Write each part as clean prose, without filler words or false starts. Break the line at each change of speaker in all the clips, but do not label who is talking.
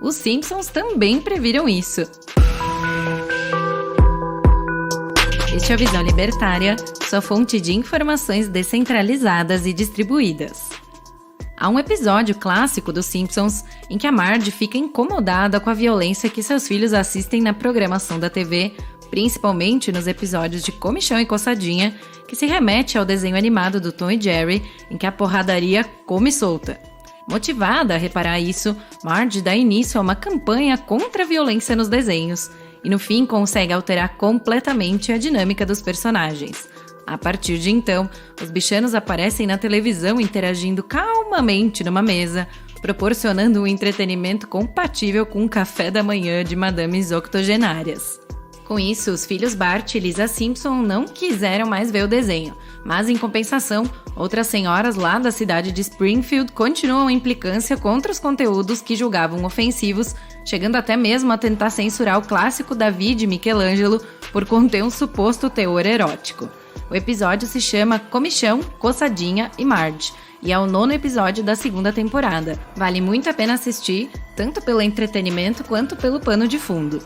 Os Simpsons também previram isso. Este é a Visão Libertária, sua fonte de informações descentralizadas e distribuídas. Há um episódio clássico dos Simpsons em que a Marge fica incomodada com a violência que seus filhos assistem na programação da TV, principalmente nos episódios de Comichão e Coçadinha, que se remete ao desenho animado do Tom e Jerry, em que a porradaria come solta. Motivada a reparar isso, Marge dá início a uma campanha contra a violência nos desenhos, e no fim consegue alterar completamente a dinâmica dos personagens. A partir de então, os bichanos aparecem na televisão interagindo calmamente numa mesa, proporcionando um entretenimento compatível com o café da manhã de madames octogenárias. Com isso, os filhos Bart e Lisa Simpson não quiseram mais ver o desenho, mas em compensação, outras senhoras lá da cidade de Springfield continuam a implicância contra os conteúdos que julgavam ofensivos, chegando até mesmo a tentar censurar o clássico Davi de Michelangelo por conter um suposto teor erótico. O episódio se chama Comichão, Coçadinha e Marge, e é o 9º episódio da 2ª temporada. Vale muito a pena assistir, tanto pelo entretenimento quanto pelo pano de fundo.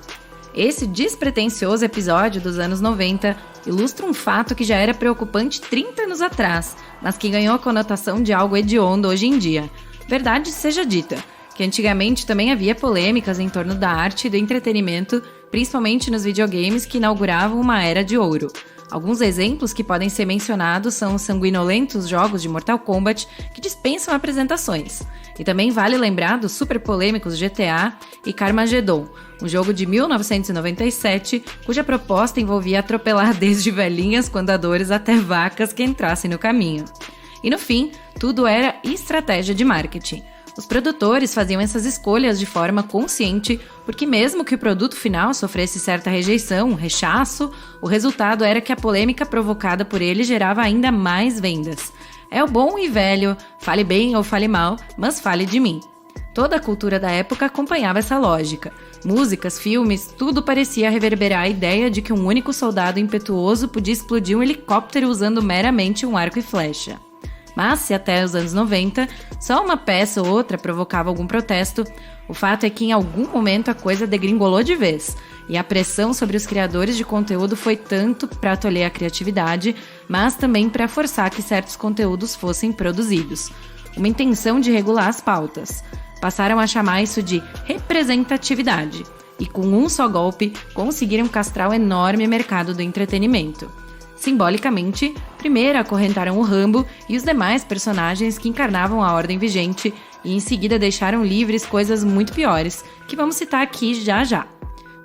Esse despretensioso episódio dos anos 90 ilustra um fato que já era preocupante 30 anos atrás, mas que ganhou a conotação de algo hediondo hoje em dia. Verdade seja dita, que antigamente também havia polêmicas em torno da arte e do entretenimento, principalmente nos videogames que inauguravam uma era de ouro. Alguns exemplos que podem ser mencionados são os sanguinolentos jogos de Mortal Kombat, que dispensam apresentações. E também vale lembrar dos super polêmicos GTA e Carmageddon, um jogo de 1997, cuja proposta envolvia atropelar desde velhinhas com andadores até vacas que entrassem no caminho. E no fim, tudo era estratégia de marketing. Os produtores faziam essas escolhas de forma consciente, porque mesmo que o produto final sofresse certa rejeição, rechaço, o resultado era que a polêmica provocada por ele gerava ainda mais vendas. É o bom e velho, fale bem ou fale mal, mas fale de mim. Toda a cultura da época acompanhava essa lógica. Músicas, filmes, tudo parecia reverberar a ideia de que um único soldado impetuoso podia explodir um helicóptero usando meramente um arco e flecha. Mas se até os anos 90, só uma peça ou outra provocava algum protesto, o fato é que em algum momento a coisa degringolou de vez, e a pressão sobre os criadores de conteúdo foi tanto para tolher a criatividade, mas também para forçar que certos conteúdos fossem produzidos. Uma intenção de regular as pautas. Passaram a chamar isso de representatividade, e com um só golpe conseguiram castrar o enorme mercado do entretenimento. Simbolicamente, primeiro acorrentaram o Rambo e os demais personagens que encarnavam a ordem vigente e em seguida deixaram livres coisas muito piores, que vamos citar aqui já já.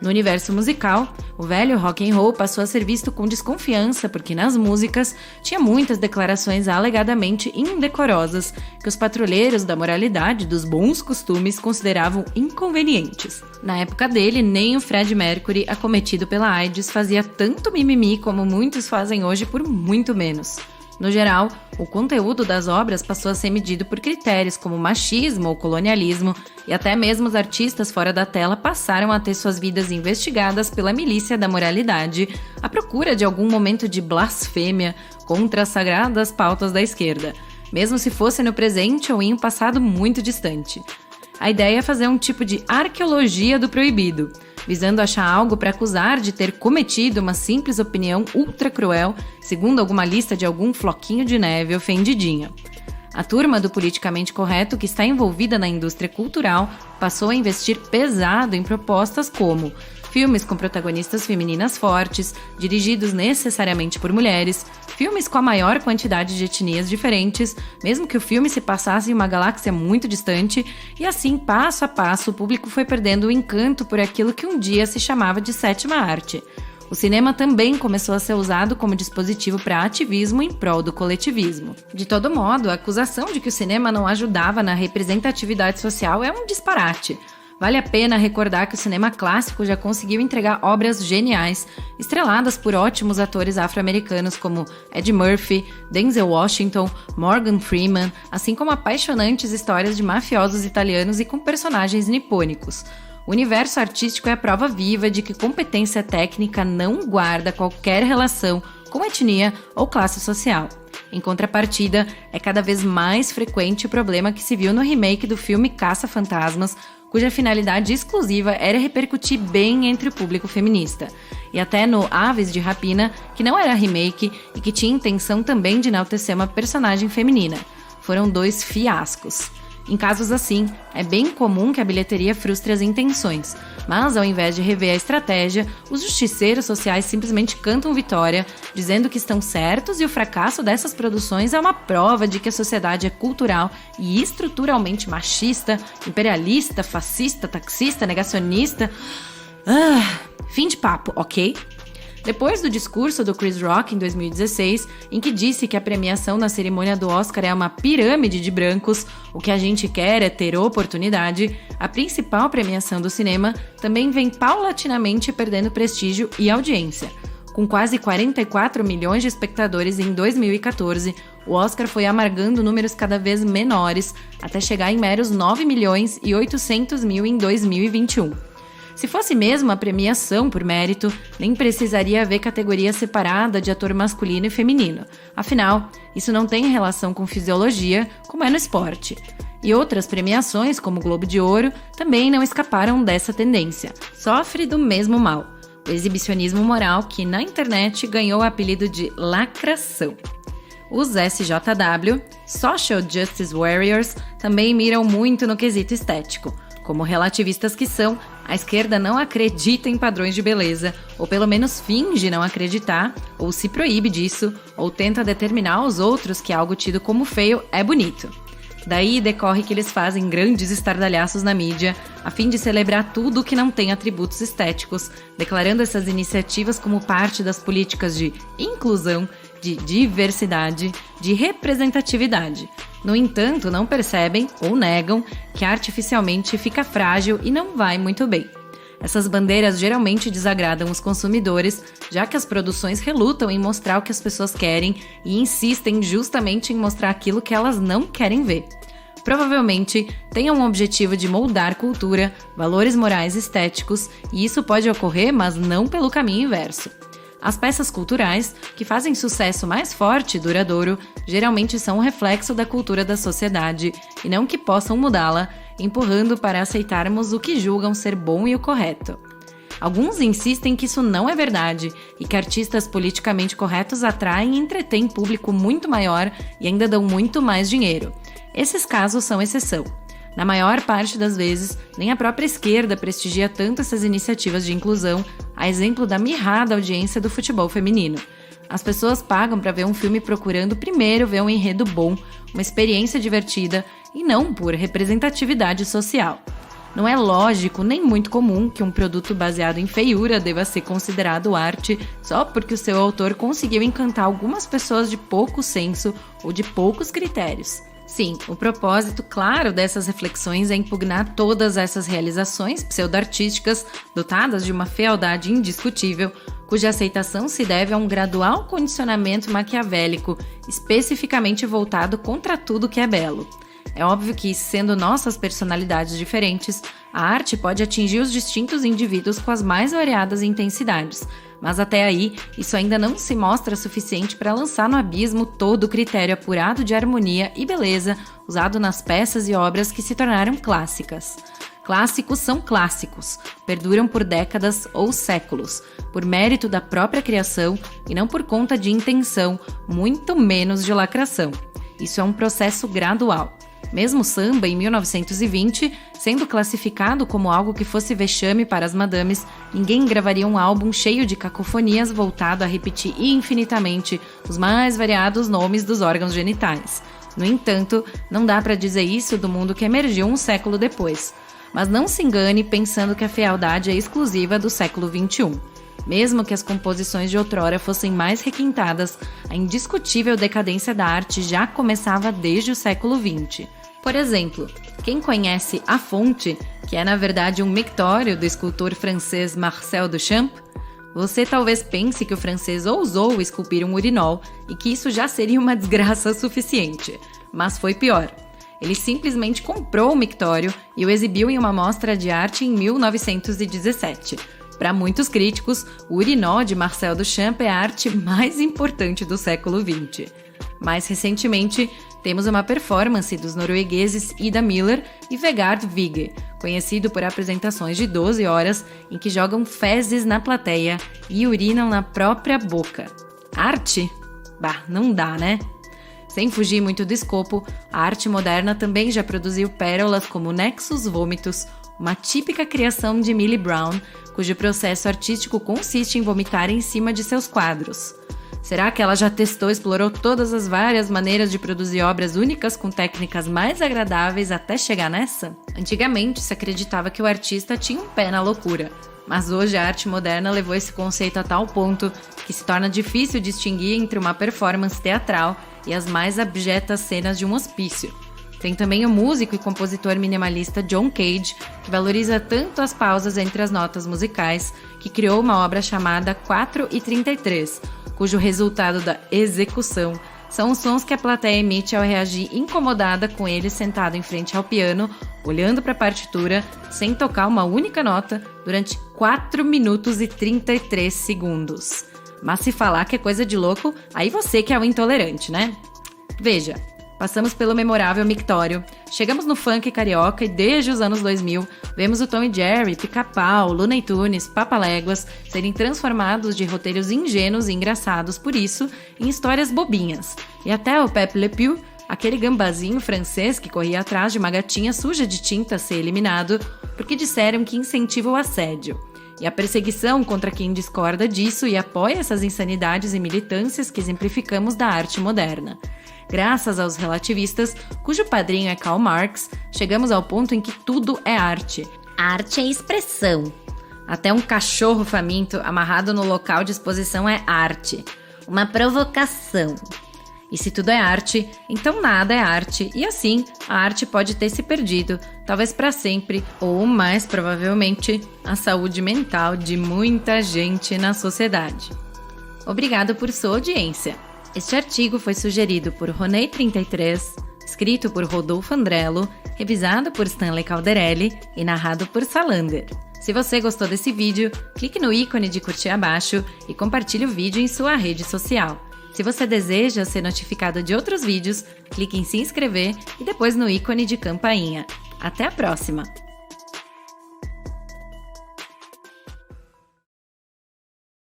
No universo musical, o velho rock and roll passou a ser visto com desconfiança porque nas músicas tinha muitas declarações alegadamente indecorosas que os patrulheiros da moralidade dos bons costumes consideravam inconvenientes. Na época dele, nem o Freddie Mercury, acometido pela AIDS, fazia tanto mimimi como muitos fazem hoje por muito menos. No geral, o conteúdo das obras passou a ser medido por critérios como machismo ou colonialismo, e até mesmo os artistas fora da tela passaram a ter suas vidas investigadas pela milícia da moralidade, à procura de algum momento de blasfêmia contra as sagradas pautas da esquerda, mesmo se fosse no presente ou em um passado muito distante. A ideia é fazer um tipo de arqueologia do proibido, visando achar algo para acusar de ter cometido uma simples opinião ultra cruel, segundo alguma lista de algum floquinho de neve ofendidinha. A turma do politicamente correto que está envolvida na indústria cultural passou a investir pesado em propostas como filmes com protagonistas femininas fortes, dirigidos necessariamente por mulheres, filmes com a maior quantidade de etnias diferentes, mesmo que o filme se passasse em uma galáxia muito distante, e assim, passo a passo, o público foi perdendo o encanto por aquilo que um dia se chamava de sétima arte. O cinema também começou a ser usado como dispositivo para ativismo em prol do coletivismo. De todo modo, a acusação de que o cinema não ajudava na representatividade social é um disparate. Vale a pena recordar que o cinema clássico já conseguiu entregar obras geniais, estreladas por ótimos atores afro-americanos como Eddie Murphy, Denzel Washington, Morgan Freeman, assim como apaixonantes histórias de mafiosos italianos e com personagens nipônicos. O universo artístico é a prova viva de que competência técnica não guarda qualquer relação com etnia ou classe social. Em contrapartida, é cada vez mais frequente o problema que se viu no remake do filme Caça-Fantasmas, cuja finalidade exclusiva era repercutir bem entre o público feminista. E até no Aves de Rapina, que não era remake e que tinha intenção também de enaltecer uma personagem feminina. Foram 2 fiascos. Em casos assim, é bem comum que a bilheteria frustre as intenções, mas ao invés de rever a estratégia, os justiceiros sociais simplesmente cantam vitória, dizendo que estão certos e o fracasso dessas produções é uma prova de que a sociedade é cultural e estruturalmente machista, imperialista, fascista, taxista, negacionista. Fim de papo, ok? Depois do discurso do Chris Rock em 2016, em que disse que a premiação na cerimônia do Oscar é uma pirâmide de brancos, o que a gente quer é ter oportunidade, a principal premiação do cinema também vem paulatinamente perdendo prestígio e audiência. Com quase 44 milhões de espectadores em 2014, o Oscar foi amargando números cada vez menores, até chegar em meros 9 milhões e 800 mil em 2021. Se fosse mesmo a premiação por mérito, nem precisaria haver categoria separada de ator masculino e feminino. Afinal, isso não tem relação com fisiologia, como é no esporte. E outras premiações, como o Globo de Ouro, também não escaparam dessa tendência. Sofre do mesmo mal, o exibicionismo moral que, na internet, ganhou o apelido de lacração. Os SJW, Social Justice Warriors, também miram muito no quesito estético. Como relativistas que são, a esquerda não acredita em padrões de beleza, ou pelo menos finge não acreditar, ou se proíbe disso, ou tenta determinar aos outros que algo tido como feio é bonito. Daí decorre que eles fazem grandes estardalhaços na mídia, a fim de celebrar tudo que não tem atributos estéticos, declarando essas iniciativas como parte das políticas de inclusão, de diversidade, de representatividade. No entanto, não percebem ou negam que artificialmente fica frágil e não vai muito bem. Essas bandeiras geralmente desagradam os consumidores, já que as produções relutam em mostrar o que as pessoas querem e insistem justamente em mostrar aquilo que elas não querem ver. Provavelmente tenham um objetivo de moldar cultura, valores morais e estéticos, e isso pode ocorrer, mas não pelo caminho inverso. As peças culturais, que fazem sucesso mais forte e duradouro, geralmente são um reflexo da cultura da sociedade e não que possam mudá-la, empurrando para aceitarmos o que julgam ser bom e o correto. Alguns insistem que isso não é verdade e que artistas politicamente corretos atraem e entretêm público muito maior e ainda dão muito mais dinheiro. Esses casos são exceção. Na maior parte das vezes, nem a própria esquerda prestigia tanto essas iniciativas de inclusão, a exemplo da mirrada audiência do futebol feminino. As pessoas pagam para ver um filme procurando primeiro ver um enredo bom, uma experiência divertida e não por representatividade social. Não é lógico nem muito comum que um produto baseado em feiura deva ser considerado arte só porque o seu autor conseguiu encantar algumas pessoas de pouco senso ou de poucos critérios. Sim, o propósito, claro, dessas reflexões é impugnar todas essas realizações pseudo-artísticas dotadas de uma fealdade indiscutível, cuja aceitação se deve a um gradual condicionamento maquiavélico, especificamente voltado contra tudo que é belo. É óbvio que, sendo nossas personalidades diferentes, a arte pode atingir os distintos indivíduos com as mais variadas intensidades, mas até aí, isso ainda não se mostra suficiente para lançar no abismo todo o critério apurado de harmonia e beleza usado nas peças e obras que se tornaram clássicas. Clássicos são clássicos, perduram por décadas ou séculos, por mérito da própria criação e não por conta de intenção, muito menos de lacração. Isso é um processo gradual. Mesmo o samba, em 1920, sendo classificado como algo que fosse vexame para as madames, ninguém gravaria um álbum cheio de cacofonias voltado a repetir infinitamente os mais variados nomes dos órgãos genitais. No entanto, não dá para dizer isso do mundo que emergiu um século depois. Mas não se engane pensando que a fealdade é exclusiva do século XXI. Mesmo que as composições de outrora fossem mais requintadas, a indiscutível decadência da arte já começava desde o século XX. Por exemplo, quem conhece A Fonte, que é na verdade um mictório do escultor francês Marcel Duchamp, você talvez pense que o francês ousou esculpir um urinol e que isso já seria uma desgraça suficiente. Mas foi pior. Ele simplesmente comprou o mictório e o exibiu em uma mostra de arte em 1917. Para muitos críticos, o urinol de Marcel Duchamp é a arte mais importante do século XX. Mais recentemente, temos uma performance dos noruegueses Ida Miller e Vegard Wigge, conhecido por apresentações de 12 horas em que jogam fezes na plateia e urinam na própria boca. Arte? Bah, não dá, né? Sem fugir muito do escopo, a arte moderna também já produziu pérolas como Nexus Vômitos, uma típica criação de Millie Brown, cujo processo artístico consiste em vomitar em cima de seus quadros. Será que ela já testou e explorou todas as várias maneiras de produzir obras únicas com técnicas mais agradáveis até chegar nessa? Antigamente se acreditava que o artista tinha um pé na loucura, mas hoje a arte moderna levou esse conceito a tal ponto que se torna difícil distinguir entre uma performance teatral e as mais abjetas cenas de um hospício. Tem também o músico e compositor minimalista John Cage, que valoriza tanto as pausas entre as notas musicais, que criou uma obra chamada 4:33, cujo resultado da execução são os sons que a plateia emite ao reagir incomodada com ele sentado em frente ao piano, olhando para a partitura, sem tocar uma única nota, durante 4 minutos e 33 segundos. Mas se falar que é coisa de louco, aí você que é o intolerante, né? Veja, passamos pelo memorável Mictório, chegamos no funk carioca e desde os anos 2000 vemos o Tom e Jerry, Pica-Pau, Looney Tunes, Papaléguas serem transformados de roteiros ingênuos e engraçados por isso em histórias bobinhas. E até o Pepe Le Pew, aquele gambazinho francês que corria atrás de uma gatinha suja de tinta ser eliminado porque disseram que incentiva o assédio. E a perseguição contra quem discorda disso e apoia essas insanidades e militâncias que exemplificamos da arte moderna. Graças aos relativistas, cujo padrinho é Karl Marx, chegamos ao ponto em que tudo é arte.
Arte é expressão.
Até um cachorro faminto amarrado no local de exposição é arte.
Uma provocação.
E se tudo é arte, então nada é arte, e assim, a arte pode ter se perdido, talvez para sempre, ou mais provavelmente, a saúde mental de muita gente na sociedade. Obrigado por sua audiência. Este artigo foi sugerido por Ronei33, escrito por Rodolfo Andrello, revisado por Stanley Calderelli e narrado por Salander. Se você gostou desse vídeo, clique no ícone de curtir abaixo e compartilhe o vídeo em sua rede social. Se você deseja ser notificado de outros vídeos, clique em se inscrever e depois no ícone de campainha. Até a próxima!